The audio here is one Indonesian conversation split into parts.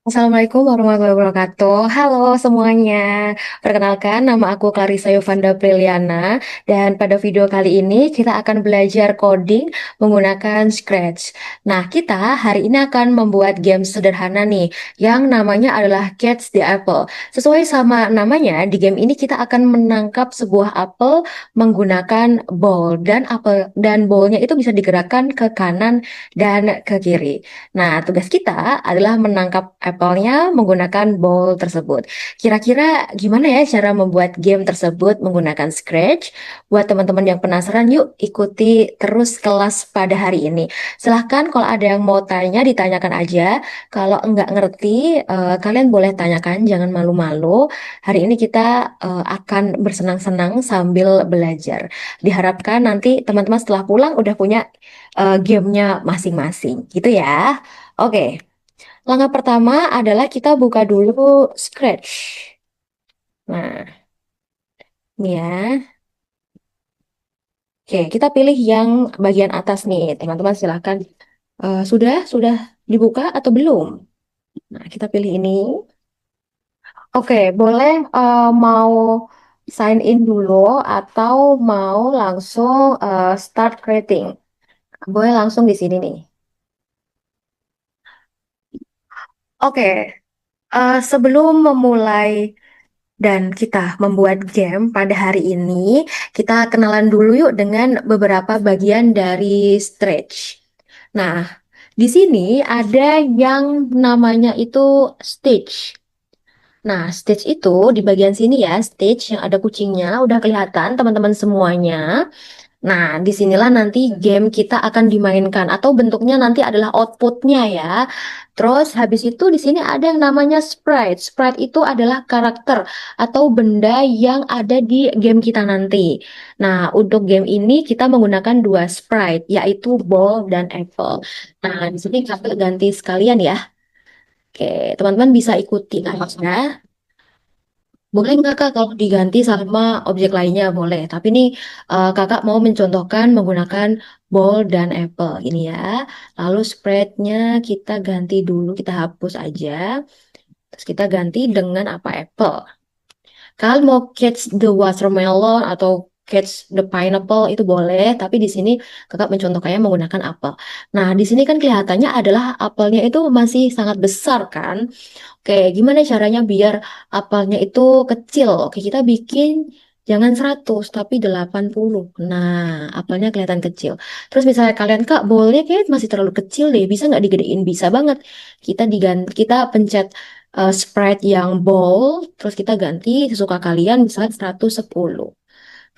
Assalamualaikum warahmatullahi wabarakatuh. Halo semuanya. Perkenalkan, nama aku Clarissa Yovanda Priliana dan pada video kali ini kita akan belajar coding menggunakan Scratch. Nah, kita hari ini akan membuat game sederhana nih yang namanya adalah Catch the Apple. Sesuai sama namanya, di game ini kita akan menangkap sebuah apel menggunakan ball dan ballnya itu bisa digerakkan ke kanan dan ke kiri. Nah, tugas kita adalah menangkap apple-nya menggunakan bowl tersebut. Kira-kira gimana ya cara membuat game tersebut menggunakan Scratch? Buat teman-teman yang penasaran, yuk ikuti terus kelas pada hari ini. Silahkan kalau ada yang mau tanya, ditanyakan aja. Kalau enggak ngerti, kalian boleh tanyakan, jangan malu-malu. Hari ini kita akan bersenang-senang sambil belajar. Diharapkan nanti teman-teman setelah pulang udah punya gamenya masing-masing, gitu ya. Oke, langkah pertama adalah kita buka dulu Scratch. Nah, ini ya. Oke, kita pilih yang bagian atas nih, teman-teman silahkan. Sudah dibuka atau belum? Nah, kita pilih ini. Oke, boleh mau sign in dulu atau mau langsung start creating. Boleh langsung di sini nih. Oke, sebelum memulai dan kita membuat game pada hari ini, kita kenalan dulu yuk dengan beberapa bagian dari stretch. Nah, di sini ada yang namanya itu stage. Nah, stage itu di bagian sini ya, stage yang ada kucingnya, udah kelihatan teman-teman semuanya. Nah, disinilah nanti game kita akan dimainkan atau bentuknya nanti adalah outputnya ya. Terus habis itu di sini ada yang namanya sprite. Sprite itu adalah karakter atau benda yang ada di game kita nanti. Nah, untuk game ini kita menggunakan dua sprite, yaitu ball dan apple. Nah, di sini kita ganti sekalian ya. Oke, teman-teman bisa ikuti aja. Boleh nggak Kak kalau diganti sama objek lainnya boleh. Tapi nih Kakak mau mencontohkan menggunakan ball dan apple ini ya. Lalu spreadnya kita ganti dulu, kita hapus aja. Terus kita ganti dengan apa apple. Kalian mau catch the watermelon atau catch the pineapple itu boleh. Tapi di sini Kakak mencontohkannya menggunakan apel. Nah di sini kan kelihatannya adalah apelnya itu masih sangat besar kan. Oke, gimana caranya biar apelnya itu kecil? Oke, kita bikin jangan 100 tapi 80. Nah, apelnya kelihatan kecil. Terus misalnya kalian, Kak, boleh kayak masih terlalu kecil deh. Bisa nggak digedein? Bisa banget. Kita pencet sprite yang bold, terus kita ganti sesuka kalian misalnya 110.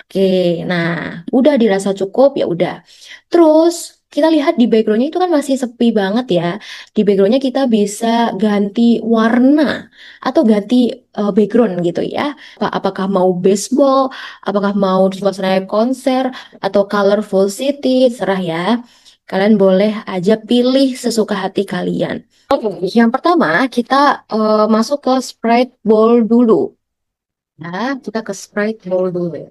Oke, nah udah dirasa cukup ya udah. Terus kita lihat di backgroundnya itu kan masih sepi banget ya. Di backgroundnya kita bisa ganti warna atau ganti background gitu ya. Apakah mau baseball, apakah mau suasana konser atau colorful city, serah ya. Kalian boleh aja pilih sesuka hati kalian. Oke, yang pertama kita masuk ke sprite ball dulu. Nah, kita ke sprite ball dulu.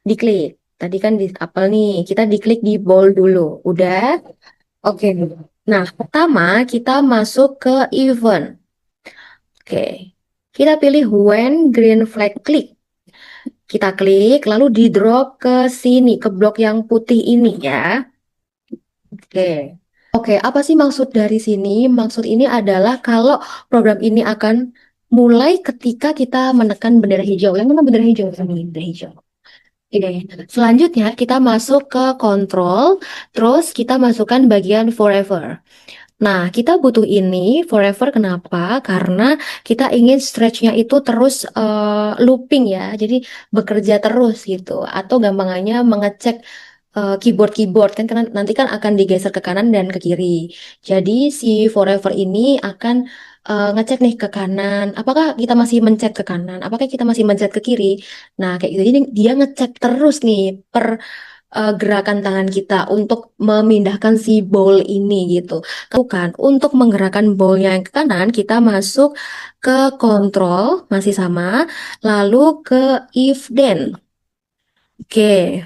Diklik. Tadi kan di apel nih, kita diklik di bold dulu. Udah? Oke. Nah, pertama kita masuk ke event. Oke. Kita pilih when green flag click. Kita klik, lalu di drop ke sini, ke blok yang putih ini ya. Oke. Oke, apa sih maksud dari sini? Maksud ini adalah kalau program ini akan mulai ketika kita menekan bendera hijau. Yang mana bendera hijau? Ini bendera hijau. Oke, selanjutnya kita masuk ke kontrol, terus kita masukkan bagian forever. Nah, kita butuh ini forever kenapa? Karena kita ingin stretchnya itu terus looping ya, jadi bekerja terus gitu. Atau gampangannya mengecek keyboard-keyboard kan karena nanti kan akan digeser ke kanan dan ke kiri. Jadi si forever ini akan ngecek nih ke kanan, apakah kita masih mencet ke kanan, apakah kita masih mencet ke kiri. Nah, kayak gitu. Jadi dia ngecek terus nih per gerakan tangan kita untuk memindahkan si ball ini gitu. Bukan untuk menggerakkan ballnya yang ke kanan, kita masuk ke kontrol masih sama, lalu ke if then. Oke,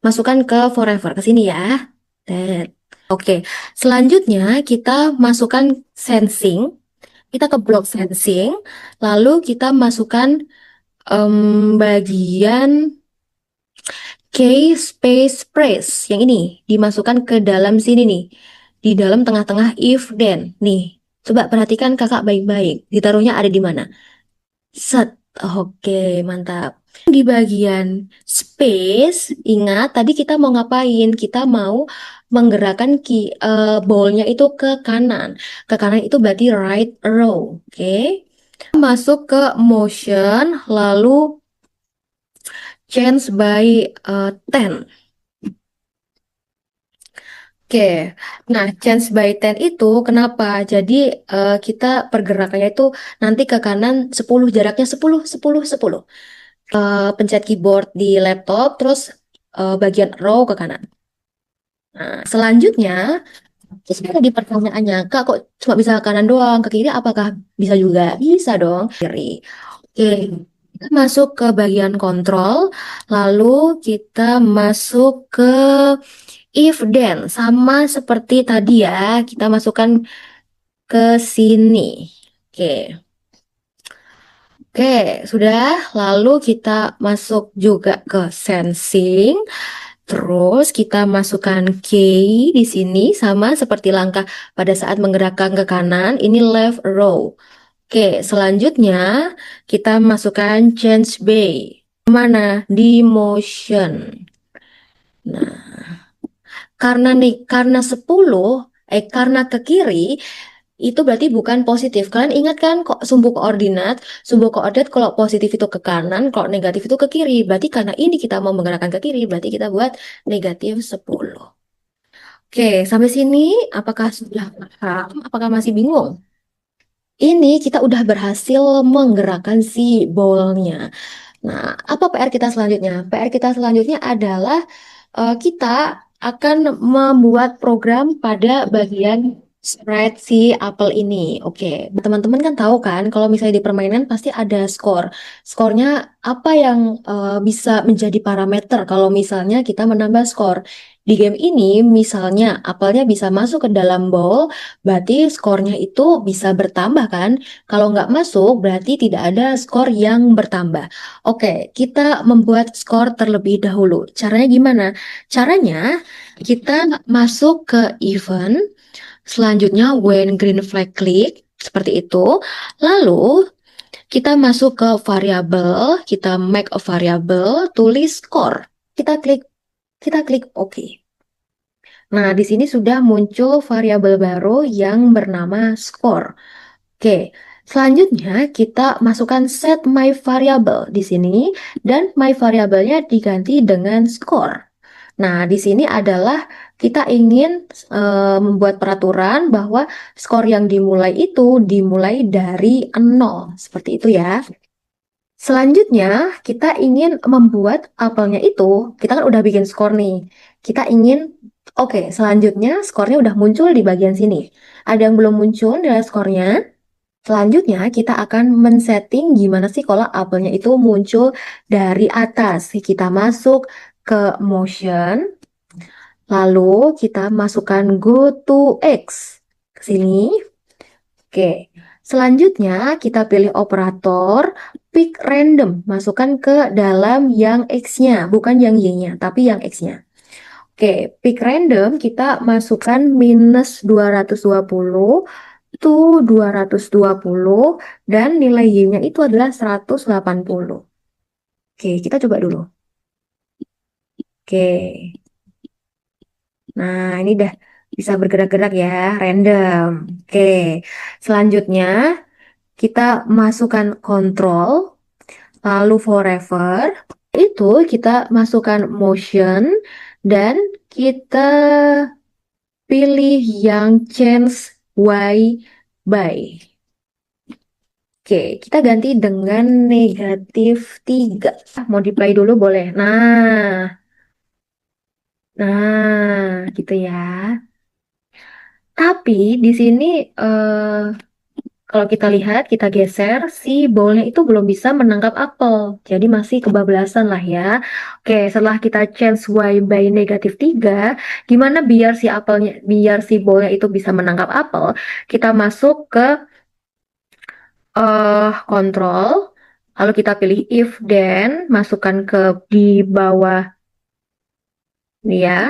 masukkan ke forever ke sini ya. Tet. Oke, selanjutnya kita masukkan sensing. Kita ke blok sensing, lalu kita masukkan bagian case space press yang ini dimasukkan ke dalam sini nih, di dalam tengah-tengah if then nih. Coba perhatikan kakak baik-baik, ditaruhnya ada di mana? Set. Oke, mantap. Di bagian space, ingat tadi kita mau ngapain? Kita mau menggerakkan ballnya itu ke kanan. Ke kanan itu berarti right row. Oke. Masuk ke motion, lalu change by 10. Oke, nah change by 10 itu kenapa? Jadi kita pergerakannya itu nanti ke kanan 10, jaraknya 10, 10, 10. Pencet keyboard di laptop, terus bagian row ke kanan. Nah, selanjutnya, terus ada di pertanyaannya, Kak kok cuma bisa ke kanan doang, ke kiri apakah bisa juga? Bisa dong, kiri. Oke, kita masuk ke bagian kontrol, lalu kita masuk ke if then, sama seperti tadi ya, kita masukkan ke sini. Oke, oke, sudah. Lalu kita masuk juga ke sensing. Terus kita masukkan key di sini sama seperti langkah pada saat menggerakkan ke kanan. Ini left row. Oke, selanjutnya kita masukkan change bay. Mana? Di motion. Nah, karena 10, karena ke kiri, itu berarti bukan positif. Kalian ingat kan kok sumbu koordinat? Sumbu koordinat kalau positif itu ke kanan, kalau negatif itu ke kiri. Berarti karena ini kita mau menggerakkan ke kiri, berarti kita buat negatif 10. Oke, sampai sini apakah sudah paham? Apakah masih bingung? Ini kita udah berhasil menggerakkan si ballnya. Nah, apa PR kita selanjutnya? PR kita selanjutnya adalah kita akan membuat program pada bagian spread si apel ini. Oke, teman-teman kan tahu kan kalau misalnya di permainan pasti ada skor. Skornya apa yang bisa menjadi parameter kalau misalnya kita menambah skor. Di game ini misalnya apelnya bisa masuk ke dalam bowl, berarti skornya itu bisa bertambah kan? Kalau nggak masuk berarti tidak ada skor yang bertambah. Oke, kita membuat skor terlebih dahulu. Caranya gimana? Caranya kita masuk ke event, selanjutnya when green flag click, seperti itu. Lalu kita masuk ke variabel, kita make a variable, tulis score. Kita klik OK. Nah, di sini sudah muncul variabel baru yang bernama score. Oke, selanjutnya kita masukkan set my variable di sini dan my variabelnya diganti dengan score. Nah, di sini adalah kita ingin membuat peraturan bahwa skor yang dimulai itu dimulai dari 0, seperti itu ya. Selanjutnya, kita ingin membuat apelnya itu, kita kan udah bikin skor nih. Kita ingin, oke, selanjutnya skornya udah muncul di bagian sini. Ada yang belum muncul dari skornya. Selanjutnya, kita akan men-setting gimana sih kalau apelnya itu muncul dari atas. Kita masuk ke motion, lalu kita masukkan go to X ke sini. Oke, selanjutnya kita pilih operator pick random, masukkan ke dalam yang X-nya, bukan yang Y-nya, tapi yang X-nya. Oke, pick random kita masukkan minus 220 to 220 dan nilai Y-nya itu adalah 180. Oke, kita coba dulu. Oke, nah ini udah bisa bergerak-gerak ya, random. Oke, selanjutnya kita masukkan kontrol, lalu forever, itu kita masukkan motion, dan kita pilih yang change by. Oke, kita ganti dengan -3. Mau di play dulu boleh. Nah, gitu ya. Tapi di sini Kalau kita lihat, kita geser, si bowlnya itu belum bisa menangkap apel. Jadi masih kebablasan lah ya. Oke, setelah kita change Y by negatif 3, gimana biar si bowlnya itu bisa menangkap apel? Kita masuk ke kontrol, lalu kita pilih if then, masukkan ke di bawah nih ya,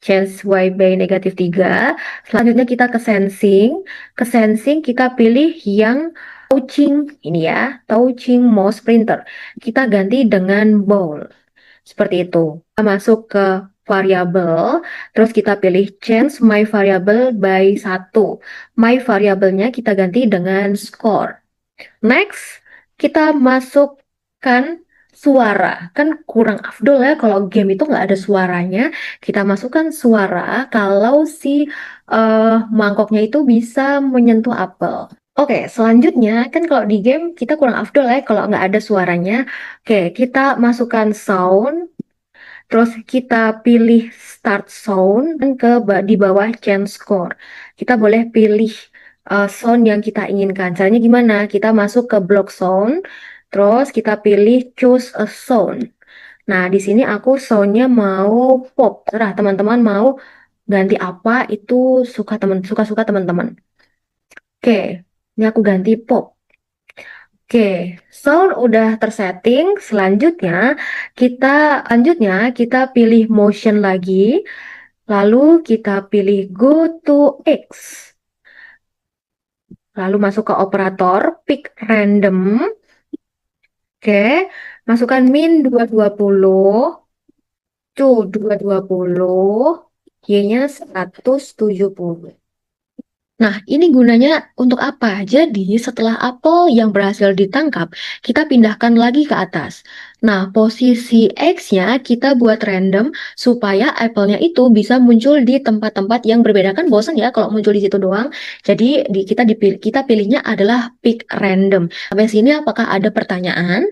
change Y by negatif 3. Selanjutnya kita ke sensing. Ke sensing kita pilih yang touching ini ya, touching mouse printer. Kita ganti dengan bowl. Seperti itu. Kita masuk ke variabel, terus kita pilih change my variable by 1. My variabelnya kita ganti dengan score. Next, kita masukkan suara. Kan kurang afdol ya kalau game itu nggak ada suaranya. Kita masukkan suara kalau si mangkoknya itu bisa menyentuh apel. Oke, selanjutnya kan kalau di game kita kurang afdol ya kalau nggak ada suaranya. Oke, kita masukkan sound. Terus kita pilih start sound dan di bawah change score. Kita boleh pilih sound yang kita inginkan. Caranya gimana? Kita masuk ke block sound, terus kita pilih choose a sound. Nah, di sini aku soundnya mau pop. Terserah teman-teman mau ganti apa itu suka-suka teman-teman. Oke, ini aku ganti pop. Oke, sound udah tersetting. Selanjutnya kita pilih motion lagi. Lalu kita pilih go to X. Lalu masuk ke operator pick random. Oke, masukkan min 220, to 220, Y-nya 170. Nah, ini gunanya untuk apa? Jadi, setelah apel yang berhasil ditangkap, kita pindahkan lagi ke atas. Nah, posisi X-nya kita buat random supaya apelnya itu bisa muncul di tempat-tempat yang berbeda. Kan bosan ya kalau muncul di situ doang. Jadi, kita pilihnya adalah pick random. Sampai sini apakah ada pertanyaan?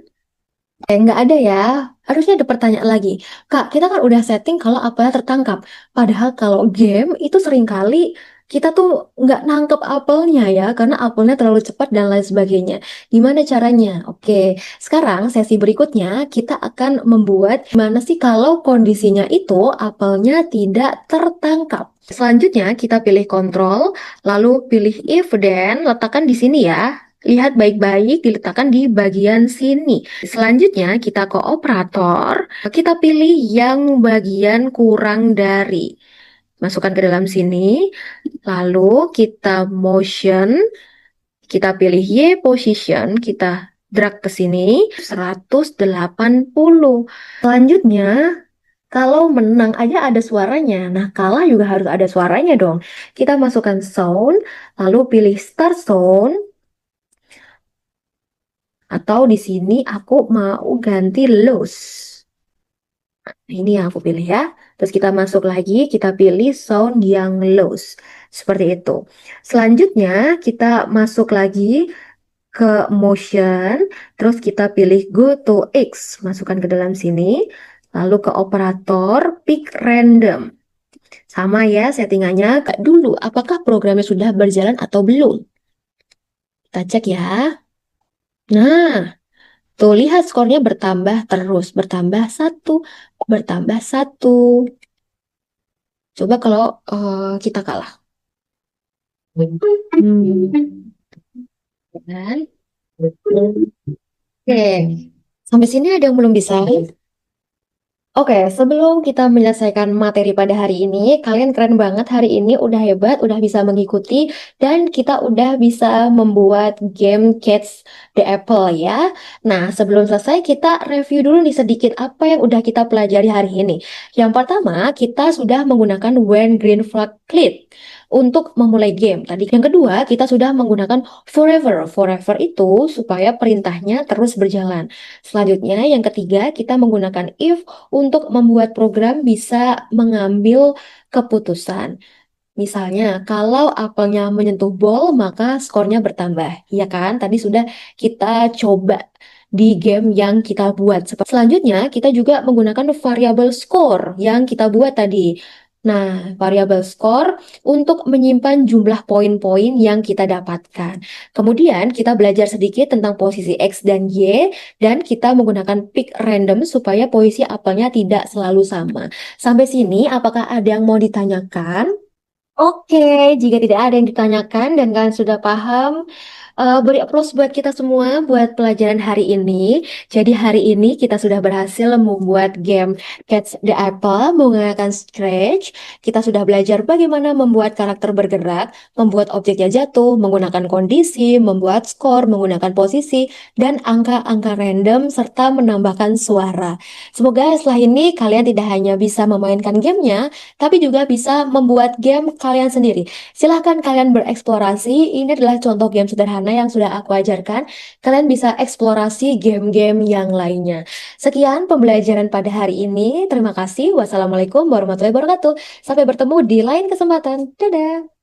Nggak ada ya. Harusnya ada pertanyaan lagi. Kak, kita kan udah setting kalau apelnya tertangkap. Padahal kalau game itu seringkali kita tuh nggak nangkep apelnya ya, karena apelnya terlalu cepat dan lain sebagainya. Gimana caranya? Oke, sekarang sesi berikutnya kita akan membuat gimana sih kalau kondisinya itu apelnya tidak tertangkap. Selanjutnya kita pilih kontrol, lalu pilih if then, letakkan di sini ya. Lihat baik-baik diletakkan di bagian sini. Selanjutnya kita ke operator, kita pilih yang bagian kurang dari. Masukkan ke dalam sini, lalu kita motion, kita pilih Y position, kita drag ke sini 180. Selanjutnya, kalau menang aja ada suaranya, nah kalah juga harus ada suaranya dong. Kita masukkan sound, lalu pilih start sound, atau di sini aku mau ganti loss. Nah, ini yang aku pilih ya. Terus kita masuk lagi, kita pilih sound yang loss. Seperti itu. Selanjutnya kita masuk lagi ke motion. Terus kita pilih go to X. Masukkan ke dalam sini. Lalu ke operator pick random. Sama ya settingannya. Kak dulu, apakah programnya sudah berjalan atau belum? Kita cek ya. Nah, tuh, lihat skornya bertambah terus, bertambah satu. Coba kalau kita kalah. Hmm. Kan? Oke, sampai sini ada yang belum bisa? Oke, sebelum kita menyelesaikan materi pada hari ini, kalian keren banget hari ini, udah hebat, udah bisa mengikuti, dan kita udah bisa membuat game Catch the Apple ya. Nah, sebelum selesai, kita review dulu nih sedikit apa yang udah kita pelajari hari ini. Yang pertama, kita sudah menggunakan When Green Flag Click untuk memulai game. Tadi yang kedua, kita sudah menggunakan Forever. Forever itu supaya perintahnya terus berjalan. Selanjutnya, yang ketiga, kita menggunakan if untuk membuat program bisa mengambil keputusan. Misalnya, kalau apelnya menyentuh ball, maka skornya bertambah. Ya kan? Tadi sudah kita coba di game yang kita buat. Selanjutnya, kita juga menggunakan variabel score yang kita buat tadi. Nah, variabel skor untuk menyimpan jumlah poin-poin yang kita dapatkan. Kemudian kita belajar sedikit tentang posisi X dan Y, dan kita menggunakan pick random supaya posisi apelnya tidak selalu sama. Sampai sini, apakah ada yang mau ditanyakan? Oke, jika tidak ada yang ditanyakan dan kalian sudah paham, beri applause buat kita semua buat pelajaran hari ini. Jadi hari ini kita sudah berhasil membuat game Catch the Apple menggunakan Scratch. Kita sudah belajar bagaimana membuat karakter bergerak, membuat objeknya jatuh, menggunakan kondisi, membuat skor, menggunakan posisi, dan angka-angka random, serta menambahkan suara. Semoga setelah ini kalian tidak hanya bisa memainkan gamenya, tapi juga bisa membuat game kalian sendiri. Silahkan kalian bereksplorasi. Ini adalah contoh game sederhana yang sudah aku ajarkan. Kalian bisa eksplorasi game-game yang lainnya. Sekian pembelajaran pada hari ini. Terima kasih. Wassalamualaikum warahmatullahi wabarakatuh. Sampai bertemu di lain kesempatan. Dadah.